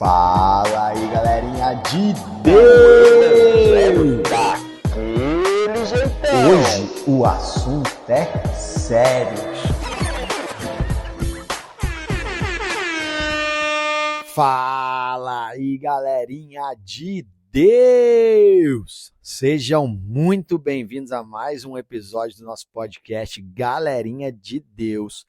Fala aí, galerinha de Deus! Hoje o assunto é sério. Fala aí, galerinha de Deus! Sejam muito bem-vindos a mais um episódio do nosso podcast Galerinha de Deus,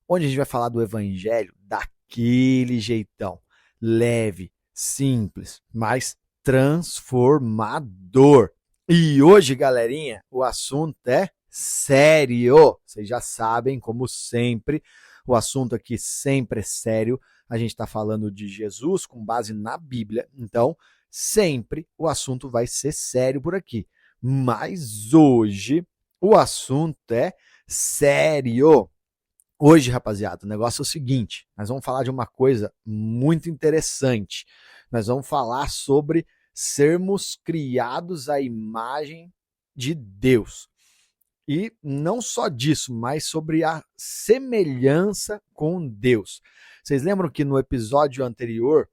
onde a gente vai falar do evangelho daquele jeitão, leve, simples, mas transformador. E hoje, galerinha, o assunto é sério. Vocês já sabem, como sempre, o assunto aqui sempre é sério. A gente está falando de Jesus com base na Bíblia, então sempre o assunto vai ser sério por aqui. Mas hoje o assunto é sério. Hoje, rapaziada, o negócio é o seguinte, nós vamos falar de uma coisa muito interessante. Nós vamos falar sobre sermos criados à imagem de Deus. E não só disso, mas sobre a semelhança com Deus. Vocês lembram que no episódio anterior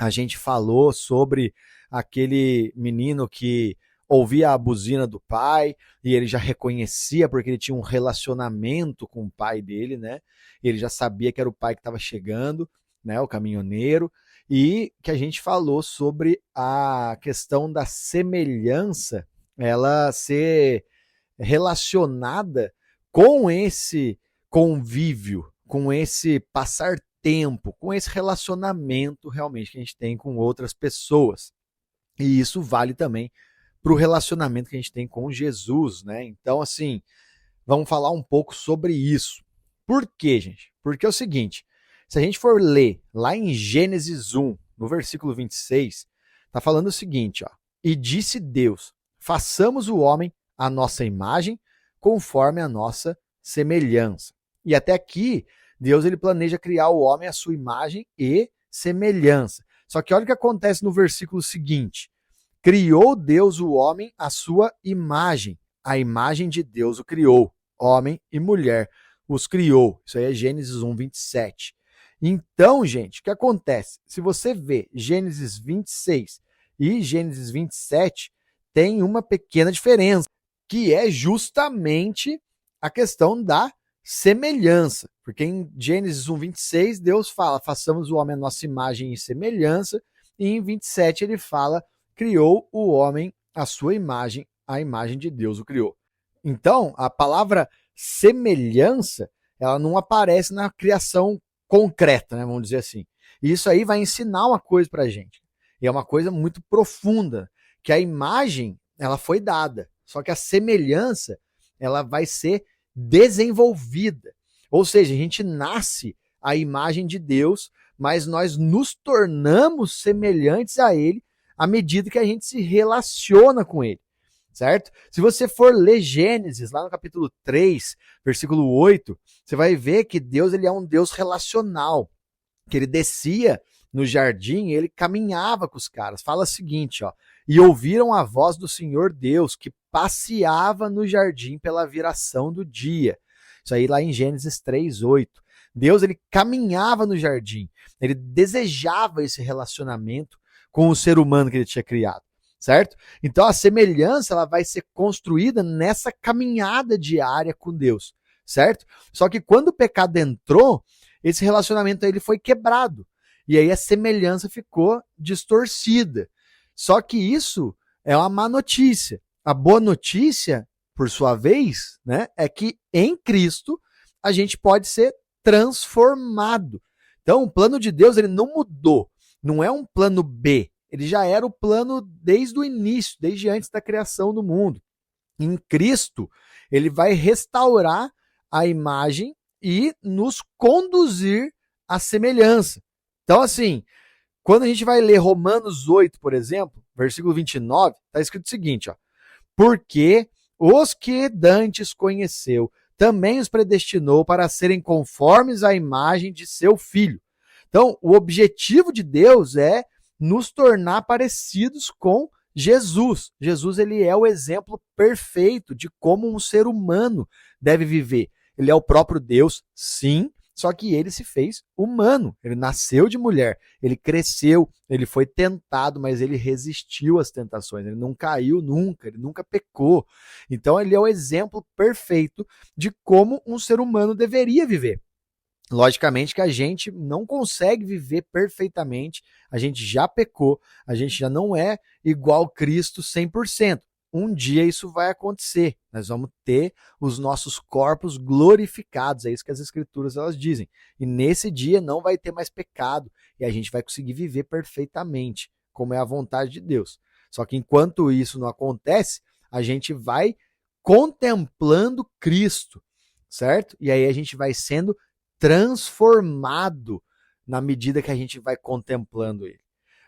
a gente falou sobre aquele menino que ouvia a buzina do pai e ele já reconhecia porque ele tinha um relacionamento com o pai dele, né? Ele já sabia que era o pai que estava chegando, né? O caminhoneiro. E que a gente falou sobre a questão da semelhança, ela ser relacionada com esse convívio, com esse passar tempo, com esse relacionamento realmente que a gente tem com outras pessoas. E isso vale também para o relacionamento que a gente tem com Jesus, né? Então, assim, vamos falar um pouco sobre isso. Por quê, gente? Porque é o seguinte, se a gente for ler lá em Gênesis 1, no versículo 26, está falando o seguinte, ó, e disse Deus, façamos o homem à nossa imagem, conforme a nossa semelhança. E até aqui, Deus ele planeja criar o homem à sua imagem e semelhança. Só que olha o que acontece no versículo seguinte. Criou Deus o homem à sua imagem. A imagem de Deus o criou. Homem e mulher os criou. Isso aí é Gênesis 1, 27. Então, gente, o que acontece? Se você vê Gênesis 26 e Gênesis 27, tem uma pequena diferença, que é justamente a questão da semelhança. Porque em Gênesis 1, 26, Deus fala, façamos o homem à nossa imagem e semelhança, e em 27 ele fala, criou o homem à sua imagem, a imagem de Deus o criou. Então, a palavra semelhança, ela não aparece na criação concreta, né, vamos dizer assim. E isso aí vai ensinar uma coisa pra gente. E é uma coisa muito profunda, que a imagem, ela foi dada, só que a semelhança, ela vai ser desenvolvida. Ou seja, a gente nasce à imagem de Deus, mas nós nos tornamos semelhantes a Ele à medida que a gente se relaciona com Ele, certo? Se você for ler Gênesis, lá no capítulo 3, versículo 8, você vai ver que Deus ele é um Deus relacional, que ele descia no jardim e ele caminhava com os caras. Fala o seguinte, ó, e ouviram a voz do Senhor Deus, que passeava no jardim pela viração do dia. Isso aí lá em Gênesis 3, 8. Deus ele caminhava no jardim, ele desejava esse relacionamento com o ser humano que ele tinha criado, certo? Então a semelhança ela vai ser construída nessa caminhada diária com Deus, certo? Só que quando o pecado entrou, esse relacionamento ele foi quebrado, e aí a semelhança ficou distorcida. Só que isso é uma má notícia. A boa notícia, por sua vez, né, é que em Cristo a gente pode ser transformado. Então o plano de Deus ele não mudou. Não é um plano B, ele já era o plano desde o início, desde antes da criação do mundo. Em Cristo, ele vai restaurar a imagem e nos conduzir à semelhança. Então, assim, quando a gente vai ler Romanos 8, por exemplo, versículo 29, está escrito o seguinte, ó, porque os que dantes conheceu, também os predestinou para serem conformes à imagem de seu Filho. Então, o objetivo de Deus é nos tornar parecidos com Jesus. Jesus ele é o exemplo perfeito de como um ser humano deve viver. Ele é o próprio Deus, sim, Só que ele se fez humano, ele nasceu de mulher, ele cresceu, ele foi tentado, mas ele resistiu às tentações, ele não caiu nunca, ele nunca pecou. Então ele é o exemplo perfeito de como um ser humano deveria viver. Logicamente que a gente não consegue viver perfeitamente, a gente já pecou, a gente já não é igual Cristo 100%. Um dia isso vai acontecer, nós vamos ter os nossos corpos glorificados, é isso que as escrituras elas dizem. E nesse dia não vai ter mais pecado e a gente vai conseguir viver perfeitamente, como é a vontade de Deus. Só que enquanto isso não acontece, a gente vai contemplando Cristo, certo? E aí a gente vai sendo transformado na medida que a gente vai contemplando ele.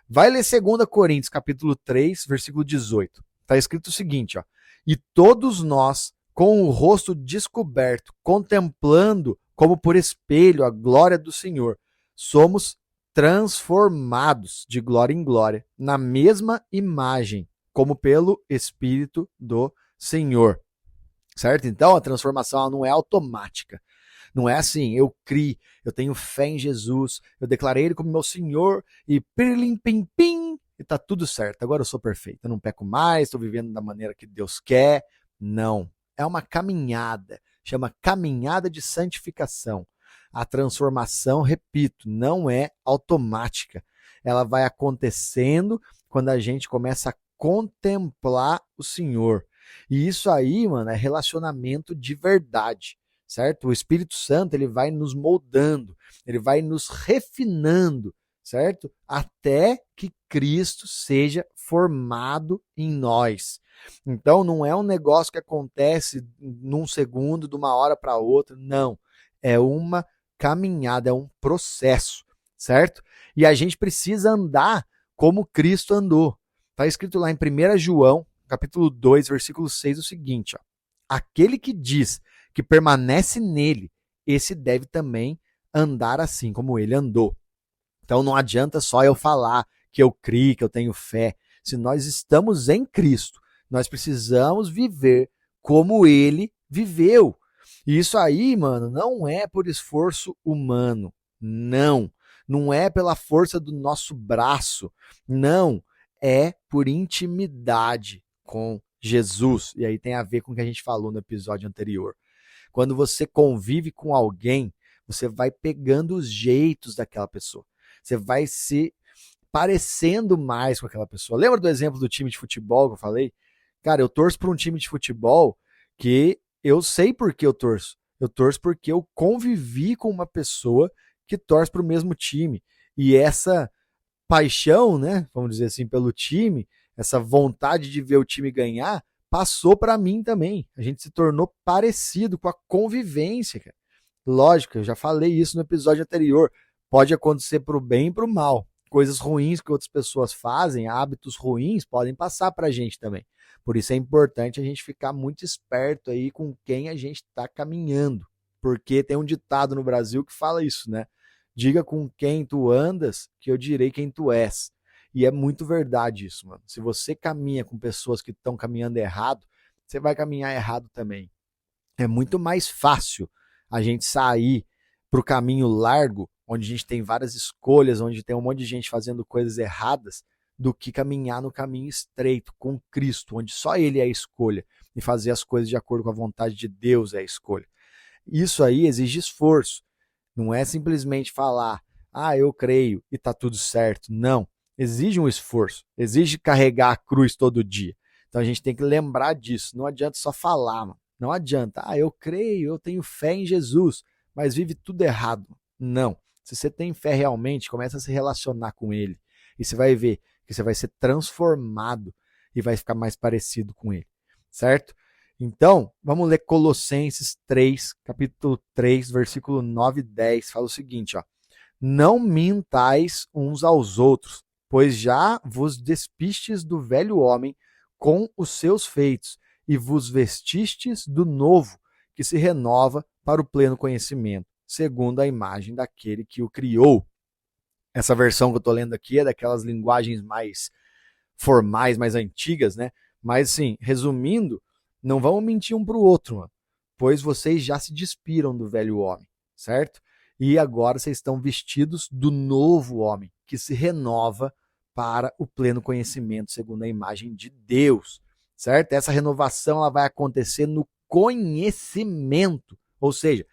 Vai ler 2 Coríntios, capítulo 3, versículo 18. Está escrito o seguinte, ó: e todos nós, com o rosto descoberto, contemplando como por espelho a glória do Senhor, somos transformados de glória em glória, na mesma imagem, como pelo Espírito do Senhor. Certo? Então a transformação não é automática. Não é assim, eu criei, eu tenho fé em Jesus, eu declarei ele como meu Senhor e pirlim pim pim e tá tudo certo. Agora eu sou perfeito, eu não peco mais, estou vivendo da maneira que Deus quer. Não, é uma caminhada, chama caminhada de santificação. A transformação, repito, não é automática. Ela vai acontecendo quando a gente começa a contemplar o Senhor. E isso aí, mano, é relacionamento de verdade. Certo? O Espírito Santo ele vai nos moldando, ele vai nos refinando, certo? Até que Cristo seja formado em nós. Então não é um negócio que acontece num segundo, de uma hora para outra, não. É uma caminhada, é um processo, certo? E a gente precisa andar como Cristo andou. Está escrito lá em 1 João, capítulo 2, versículo 6, o seguinte, ó: aquele que diz que permanece nele, esse deve também andar assim como ele andou. Então não adianta só eu falar que eu criei, que eu tenho fé. Se nós estamos em Cristo, nós precisamos viver como ele viveu. E isso aí, mano, não é por esforço humano. Não. Não é pela força do nosso braço. Não. É por intimidade com Jesus. E aí tem a ver com o que a gente falou no episódio anterior. Quando você convive com alguém, você vai pegando os jeitos daquela pessoa. Você vai se parecendo mais com aquela pessoa. Lembra do exemplo do time de futebol que eu falei? Cara, eu torço para um time de futebol que eu sei por que eu torço. Eu torço porque eu convivi com uma pessoa que torce para o mesmo time. E essa paixão, né, vamos dizer assim, pelo time, essa vontade de ver o time ganhar, passou para mim também. A gente se tornou parecido com a convivência, cara. Lógico, eu já falei isso no episódio anterior. Pode acontecer para o bem e para o mal. Coisas ruins que outras pessoas fazem, hábitos ruins, podem passar para a gente também. Por isso é importante a gente ficar muito esperto aí com quem a gente está caminhando. Porque tem um ditado no Brasil que fala isso, né? Diga com quem tu andas, que eu direi quem tu és. E é muito verdade isso, mano. Se você caminha com pessoas que estão caminhando errado, você vai caminhar errado também. É muito mais fácil a gente sair para o caminho largo, onde a gente tem várias escolhas, onde tem um monte de gente fazendo coisas erradas, do que caminhar no caminho estreito com Cristo, onde só Ele é a escolha, e fazer as coisas de acordo com a vontade de Deus é a escolha. Isso aí exige esforço. Não é simplesmente falar, eu creio e tá tudo certo. Não. Exige um esforço, exige carregar a cruz todo dia. Então a gente tem que lembrar disso. Não adianta só falar, mano. Não adianta. Eu creio, eu tenho fé em Jesus, mas vive tudo errado. Não. Se você tem fé realmente, começa a se relacionar com ele. E você vai ver que você vai ser transformado e vai ficar mais parecido com ele. Certo? Então, vamos ler Colossenses 3, capítulo 3, versículo 9 e 10. Fala o seguinte, ó: não mintais uns aos outros, pois já vos despistes do velho homem com os seus feitos, e vos vestistes do novo, que se renova para o pleno conhecimento, segundo a imagem daquele que o criou. Essa versão que eu estou lendo aqui é daquelas linguagens mais formais, mais antigas, né? Mas, assim, resumindo, não vamos mentir um para o outro, mano, pois vocês já se despiram do velho homem, certo? e agora vocês estão vestidos do novo homem, que se renova para o pleno conhecimento, segundo a imagem de Deus, certo? Essa renovação ela vai acontecer no conhecimento, ou seja,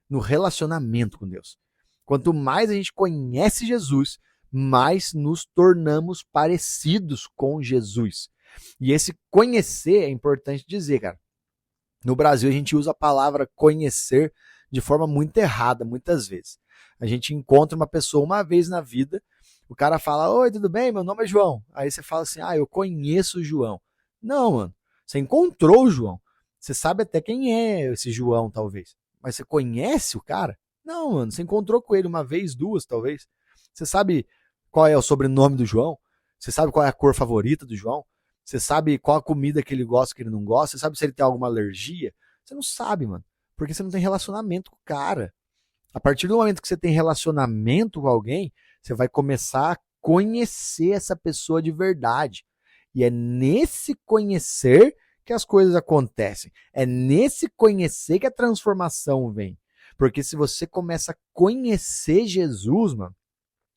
no relacionamento com Deus. Quanto mais a gente conhece Jesus, mais nos tornamos parecidos com Jesus. E esse conhecer é importante dizer, cara. No Brasil, a gente usa a palavra conhecer de forma muito errada, muitas vezes. A gente encontra uma pessoa uma vez na vida, o cara fala, oi, tudo bem? Meu nome é João. Aí você fala assim, eu conheço o João. Não, mano, você encontrou o João. Você sabe até quem é esse João, talvez. Mas você conhece o cara? Não, mano, você encontrou com ele uma vez, duas, talvez. Você sabe qual é o sobrenome do João? Você sabe qual é a cor favorita do João? Você sabe qual a comida que ele gosta, que ele não gosta? Você sabe se ele tem alguma alergia? Você não sabe, mano. Porque você não tem relacionamento com o cara. A partir do momento que você tem relacionamento com alguém, você vai começar a conhecer essa pessoa de verdade. E é nesse conhecer que as coisas acontecem. É nesse conhecer que a transformação vem. Porque se você começa a conhecer Jesus, mano,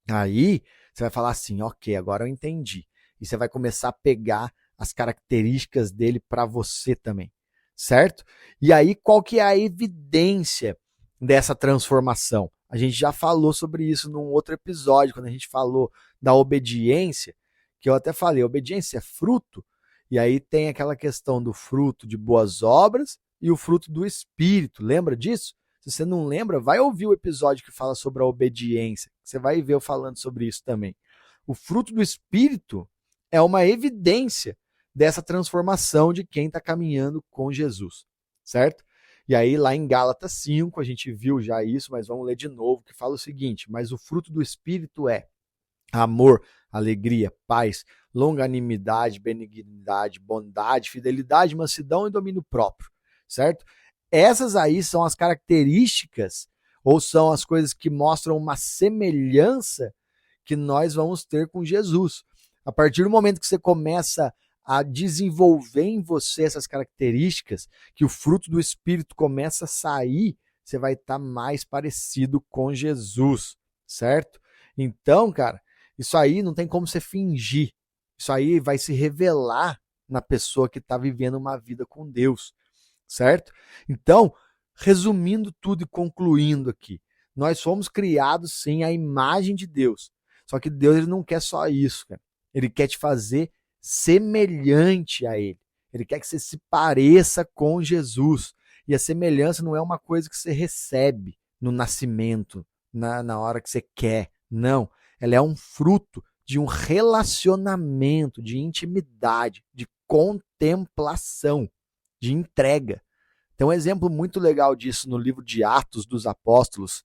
aí você vai falar assim, ok, agora eu entendi. E você vai começar a pegar as características dele para você também, certo? E aí qual que é a evidência dessa transformação? A gente já falou sobre isso num outro episódio, quando a gente falou da obediência, que eu até falei, obediência é fruto, e aí tem aquela questão do fruto de boas obras e o fruto do Espírito, lembra disso? Se você não lembra, vai ouvir o episódio que fala sobre a obediência. Você vai ver eu falando sobre isso também. O fruto do Espírito é uma evidência dessa transformação de quem está caminhando com Jesus, certo? E aí lá em Gálatas 5, a gente viu já isso, mas vamos ler de novo, que fala o seguinte, mas o fruto do Espírito é amor, alegria, paz, longanimidade, benignidade, bondade, fidelidade, mansidão e domínio próprio, certo? Essas aí são as características ou são as coisas que mostram uma semelhança que nós vamos ter com Jesus. A partir do momento que você começa a desenvolver em você essas características, que o fruto do Espírito começa a sair, você vai estar mais parecido com Jesus, certo? Então, cara, isso aí não tem como você fingir. Isso aí vai se revelar na pessoa que está vivendo uma vida com Deus, certo? Então, resumindo tudo e concluindo aqui, nós fomos criados sim à imagem de Deus. Só que Deus ele não quer só isso, cara. Ele quer te fazer semelhante a Ele. Ele quer que você se pareça com Jesus. E a semelhança não é uma coisa que você recebe no nascimento, na hora que você quer. Não. Ela é um fruto de um relacionamento, de intimidade, de contemplação, de entrega. Tem um exemplo muito legal disso no livro de Atos dos Apóstolos.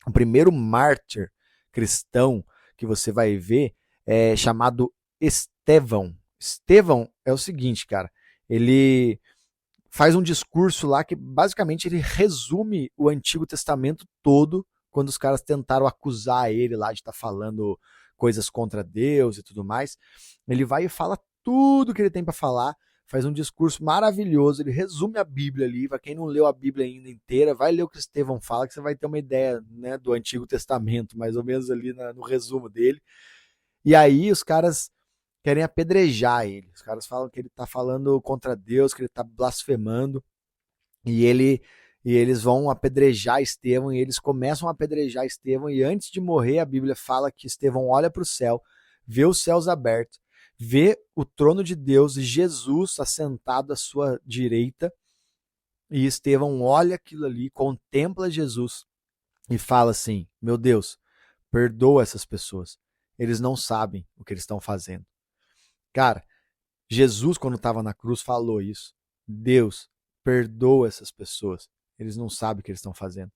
O primeiro mártir cristão que você vai ver é chamado Estevão. Estevão é o seguinte, cara, ele faz um discurso lá que basicamente ele resume o Antigo Testamento todo quando os caras tentaram acusar ele lá de estar falando coisas contra Deus e tudo mais. Ele vai e fala tudo que ele tem para falar, faz um discurso maravilhoso, ele resume a Bíblia ali, para quem não leu a Bíblia ainda inteira, vai ler o que Estevão fala, que você vai ter uma ideia, né, do Antigo Testamento, mais ou menos ali no resumo dele. E aí os caras querem apedrejar ele. Os caras falam que ele está falando contra Deus, que ele está blasfemando. E eles vão apedrejar Estevão, e eles começam a apedrejar Estevão, e antes de morrer, a Bíblia fala que Estevão olha para o céu, vê os céus abertos, vê o trono de Deus e Jesus assentado à sua direita, e Estevão olha aquilo ali, contempla Jesus e fala assim, meu Deus, perdoa essas pessoas, eles não sabem o que eles estão fazendo. Cara, Jesus, quando estava na cruz, falou isso. Deus, perdoa essas pessoas. Eles não sabem o que eles estão fazendo.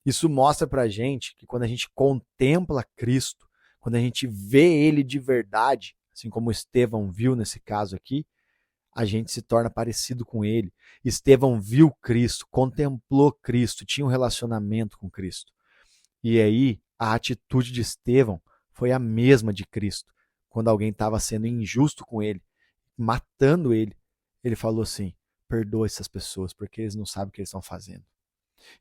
Isso mostra pra gente que quando a gente contempla Cristo, quando a gente vê Ele de verdade, assim como Estevão viu nesse caso aqui, a gente se torna parecido com Ele. Estevão viu Cristo, contemplou Cristo, tinha um relacionamento com Cristo. E aí, a atitude de Estevão foi a mesma de Cristo. Quando alguém estava sendo injusto com ele, matando ele, ele falou assim, perdoa essas pessoas, porque eles não sabem o que eles estão fazendo.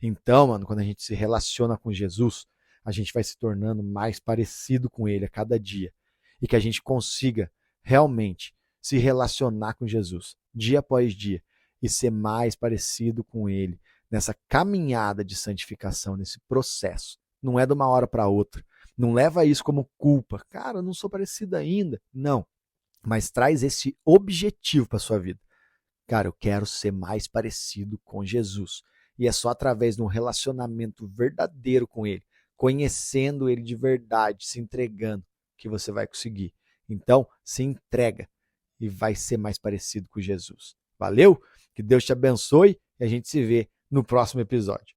Então, mano, quando a gente se relaciona com Jesus, a gente vai se tornando mais parecido com ele a cada dia. E que a gente consiga realmente se relacionar com Jesus dia após dia e ser mais parecido com ele nessa caminhada de santificação, nesse processo. Não é de uma hora para outra. Não leva isso como culpa. Cara, eu não sou parecido ainda. Não. Mas traz esse objetivo para sua vida. Cara, eu quero ser mais parecido com Jesus. E é só através de um relacionamento verdadeiro com ele, conhecendo ele de verdade, se entregando, que você vai conseguir. Então, se entrega e vai ser mais parecido com Jesus. Valeu? Que Deus te abençoe e a gente se vê no próximo episódio.